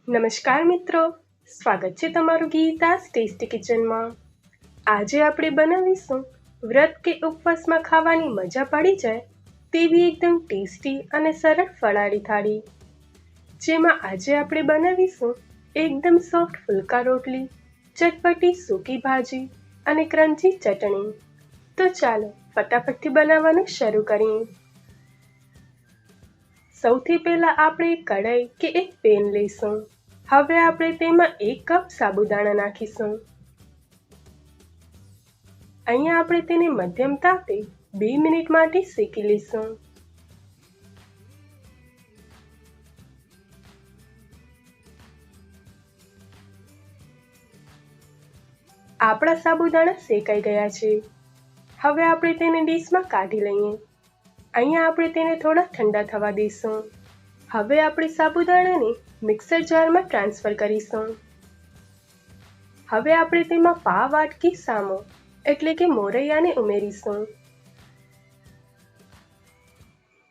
નમસ્કાર મિત્રો, સ્વાગત છે તમારું ગીતાસ ટેસ્ટી કિચનમાં। આજે આપણે બનાવીશું વ્રત કે ઉપવાસમાં ખાવાની મજા પડી જાય તેવી એકદમ ટેસ્ટી અને સરળ ફરાળી થાળી, જેમાં આજે આપણે બનાવીશું એકદમ સોફ્ટ ફુલકા રોટલી, ચટપટી સૂકી ભાજી અને ક્રન્ચી ચટણી। તો ચાલો ફટાફટથી બનાવવાનું શરૂ કરીએ। સૌથી પહેલા આપણે એક કઢાઈ કે એક પેન લઈશું। હવે આપણે તેમાં 1 કપ સાબુદાણા નાખીશું। અહીંયા આપણે તેને મધ્યમ તાપે 2 મિનિટ માટે શેકી લઈશું। આપણા સાબુદાણા શેકાઈ ગયા છે। હવે આપણે તેને ડીશમાં કાઢી લઈએ। અહીંયા આપણે તેને થોડા ઠંડા થવા દઈશું। હવે આપણે સાબુદાણાને મિક્સર જારમાં ટ્રાન્સફર કરીશું। હવે આપણે તેમાં પા વાટકી સામો એટલે કે મોરૈયાને ઉમેરીશું।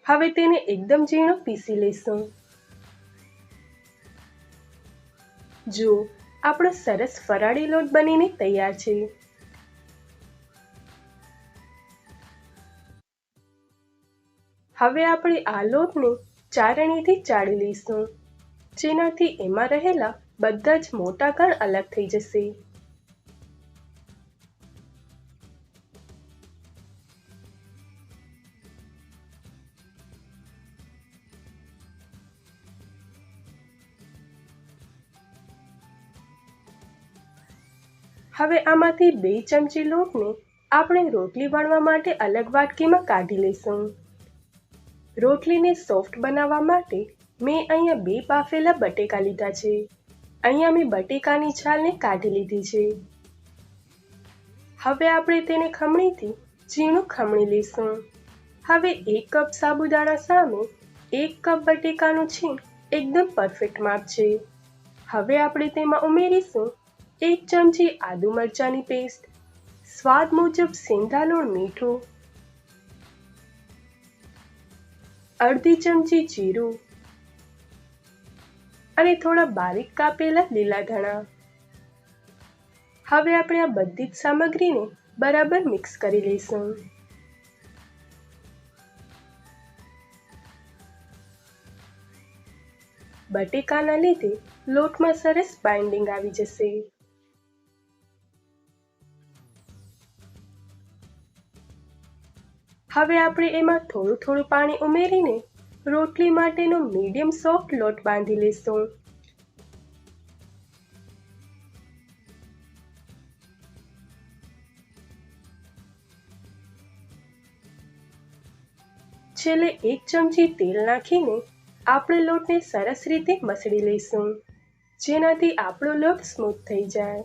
હવે તેને એકદમ ઝીણો પીસી લઈશું। જુઓ, આપણો સરસ ફરાળી લોટ બનીને તૈયાર છે। હવે આપણે આ લોટને ચાળણીથી ચાળી લઈશું, જેનાથી એમાં રહેલા બધા જ મોટા કણ અલગ થઈ જશે। હવે આમાંથી 2 ચમચી લોટને આપણે રોટલી વણવા માટે અલગ વાટકીમાં કાઢી લઈશું। રોટલીને સોફ્ટ બનાવવા માટે મેં અહીંયા 2 બાફેલા બટેકા લીધા છે। અહીંયા મેં બટેકાની છાલને કાઢી લીધી છે। હવે આપણે તેને ખમણીથી ઝીણું ખમણી લઈશું। હવે 1 કપ સાબુદાણા સામે 1 કપ બટેકાનું છીણ એકદમ પરફેક્ટ માપ છે। હવે આપણે તેમાં ઉમેરીશું 1 ચમચી આદુ મરચાંની પેસ્ટ, સ્વાદ મુજબ સેંધાલૂણ મીઠું, અડધી ચમચી જીરું અને થોડા બારીક કાપેલા લીલા ધાણા। હવે આપણે આ બધી જ સામગ્રીને બરાબર મિક્સ કરી લઈશું। બટેકાના લીધે લોટમાં સરસ બાઇન્ડિંગ આવી જશે। હવે આપણે એમાં થોડું થોડું પાણી ઉમેરીને રોટલી માટેનો મીડિયમ સોફ્ટ લોટ બાંધી લઈશું। છેલ્લે 1 ચમચી તેલ નાખીને આપણે લોટને સરસ રીતે મસળી લઈશું, જેનાથી આપણો લોટ સ્મૂથ થઈ જાય।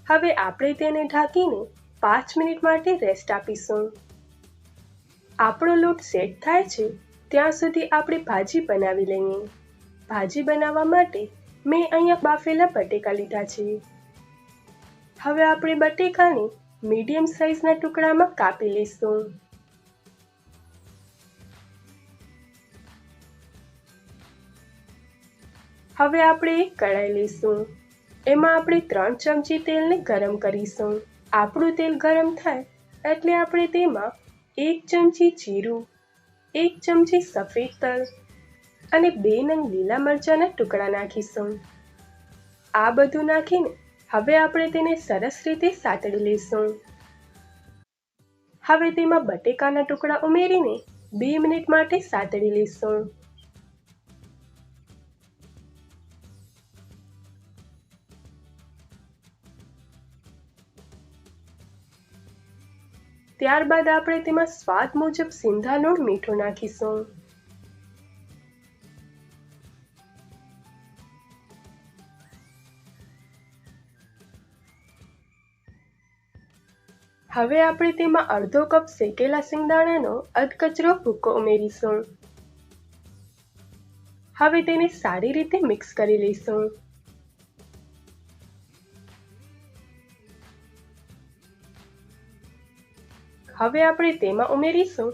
હવે આપણે તેને ઢાંકીને 5 મિનિટ માટે રેસ્ટ આપીશું। આપણો લોટ સેટ થાય છે ત્યાં સુધી આપણે ભાજી બનાવી લઈએ। ભાજી બનાવવા માટે મેં અહીંયા બાફેલા બટેકા લીધા છે। હવે આપણે બટેકાને મીડિયમ સાઇઝના ટુકડામાં કાપી લઈશું। હવે આપણે એક કઢાઈ લઈશું। એમાં આપણે 3 ચમચી તેલને ગરમ કરીશું। આપણું તેલ ગરમ થાય એટલે આપણે તેમાં 1 ચમચી જીરું, 1 ચમચી સફેદ તલ અને 2 નંગ લીલા મરચાંના ટુકડા નાખીશું। આ બધું નાખીને હવે આપણે તેને સરસ રીતે સાતળી લઈશું। હવે તેમાં બટેકાના ટુકડા ઉમેરીને 2 મિનિટ માટે સાતળી લઈશું। ત્યારબાદ આપણે તેમાં સ્વાદ મુજબ સેંધાલૂણ મીઠું નાખીશું। હવે આપણે તેમાં અડધો કપ શેકેલા સિંગદાણાનો અધકચરો ભૂકો ઉમેરીશું। હવે તેને સારી રીતે મિક્સ કરી લઈશું। હવે આપણે તેમાં ઉમેરીશું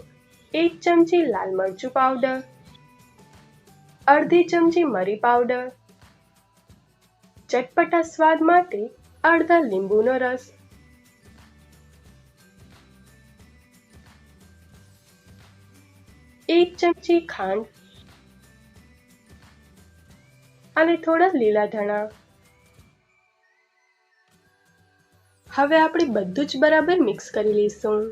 1 ચમચી લાલ મરચું પાવડર, અડધી ચમચી મરી પાવડર, ચટપટા સ્વાદ માટે અડધા લીંબુનો રસ, એક ચમચી ખાંડ અને થોડા લીલા ધાણા. હવે આપણે બધું જ બરાબર મિક્સ કરી લઈશું.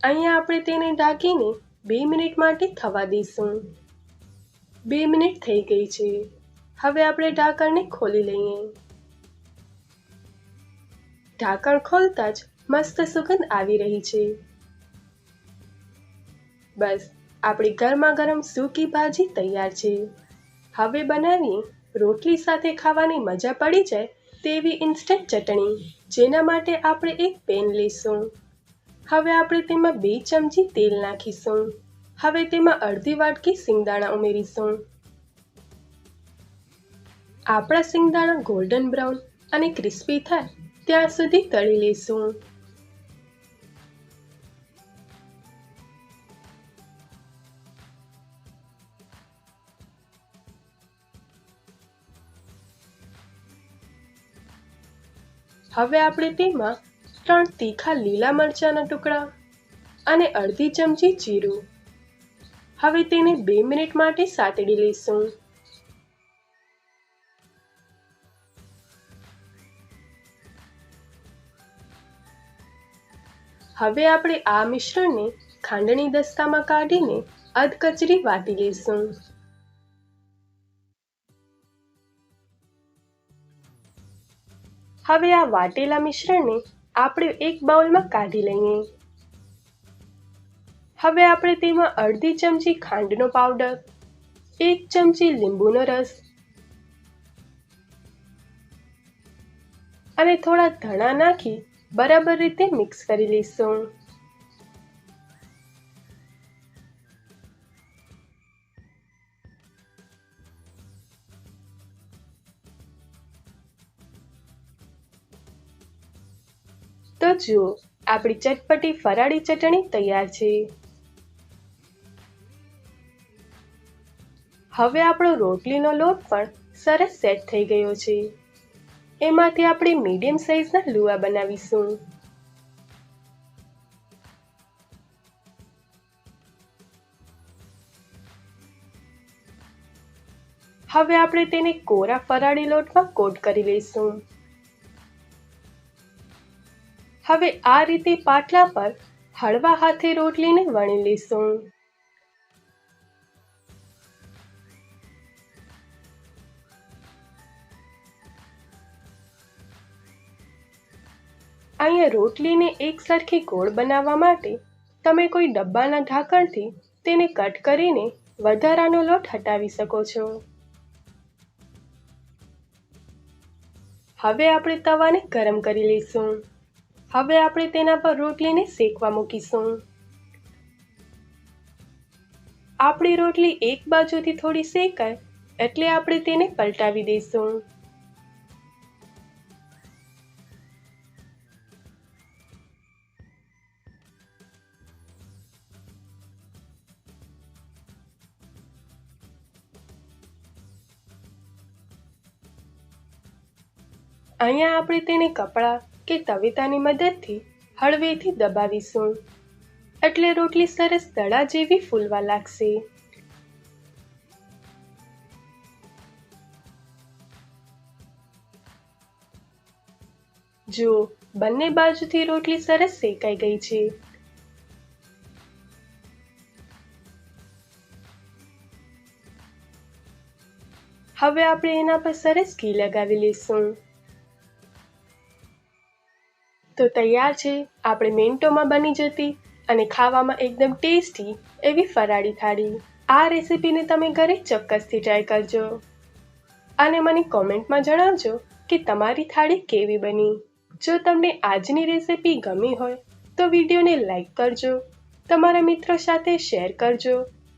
અહીંયા આપણે તેને ઢાંકીને 2 મિનિટ માટે થવા દઈશું. 2 મિનિટ થઈ ગઈ છે. હવે આપણે ઢાંકણને ખોલી લઈએ. ઢાંકણ ખોલતા જ મસ્ત સુગંધ આવી રહી છે. બસ આપણી ગરમા ગરમ સૂકી ભાજી તૈયાર છે. હવે બનાવીએ રોટલી સાથે ખાવાની મજા પડી જાય તેવી ઇન્સ્ટન્ટ ચટણી, જેના માટે આપણે એક પેન લઈશું. હવે આપણે તેમાં 2 ચમચી તેલ નાખીશું. હવે તેમાં અડધી વાટકી સિંગદાણા ઉમેરીશું. આપણા સિંગદાણા ગોલ્ડન બ્રાઉન અને ક્રિસ્પી થાય ત્યાં સુધી તળી લઈશું. હવે આપણે તેમાં 3 તીખા લીલા મરચાંના ટુકડા અને અડધી ચમચી જીરું. હવે તેને 2 મિનિટ માટે સાતડી લઈશું. હવે આપણે આ મિશ્રણને ખાંડણી દસ્તામાં કાઢીને અધકચરી વાટી લઈશું. હવે આ વાટેલા મિશ્રણને આપણે એક બાઉલમાં કાઢી લઈએ. હવે આપણે તેમાં અડધી ચમચી ખાંડનો પાવડર, 1 ચમચી લીંબુનો રસ અને થોડા ધાણા નાખી બરાબર રીતે મિક્સ કરી લઈશું. તો જુઓ, આપણી ચટપટી ફરાળી ચટણી તૈયાર છે. હવે આપણો રોટલીનો લોટ પણ સરસ સેટ થઈ ગયો છે. એમાંથી આપણે મીડિયમ સાઈઝના લુઆ બનાવીશું. હવે આપણે તેને કોરા ફરાળી લોટમાં કોટ કરી લઈશું. હવે આ રીતે પાટલા પર હળવા હાથે રોટલીને વણી લઈશું. અહીંયા રોટલીને એક સરખી ગોળ બનાવવા માટે તમે કોઈ ડબ્બાના ઢાંકણથી તેને કટ કરીને વધારાનો લોટ હટાવી શકો છો. હવે આપણે તવાને ગરમ કરી લઈશું. હવે આપણે તેના પર રોટલીને શેકવા મૂકીશું. આપણી રોટલી એક બાજુથી થોડી શેકાય એટલે આપણે તેને પલટાવી દઈશું. અહીંયા આપણે તેને કપડા કે તવીતાની મદદથી હળવેથી દબાવીશું એટલે રોટલી સરસ દડા જેવી ફૂલવા લાગશે. જુઓ, બંને બાજુથી રોટલી સરસ શેકાઈ ગઈ છે. હવે આપણે એના પર સરસ ઘી લગાવી લઈશું. તો તૈયાર છે આપણે મિનિટોમાં બની જતી અને ખાવામાં એકદમ ટેસ્ટી એવી ફરાળી થાળી. આ રેસીપીને તમે ઘરે ચોક્કસથી ટ્રાય કરજો અને મને કોમેન્ટમાં જણાવજો કે તમારી થાળી કેવી બની. જો તમને આજની રેસીપી ગમી હોય તો વિડીયોને લાઈક કરજો, તમારા મિત્રો સાથે શેર કરજો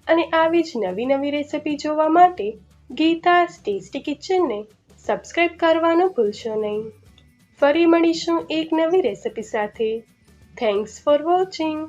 અને આવી જ નવી રેસિપી જોવા માટે ગીતાસ ટેસ્ટી કિચનને સબસ્ક્રાઇબ કરવાનું ભૂલશો નહીં. ફરી મળીશું એક નવી રેસિપી સાથે. Thanks for watching.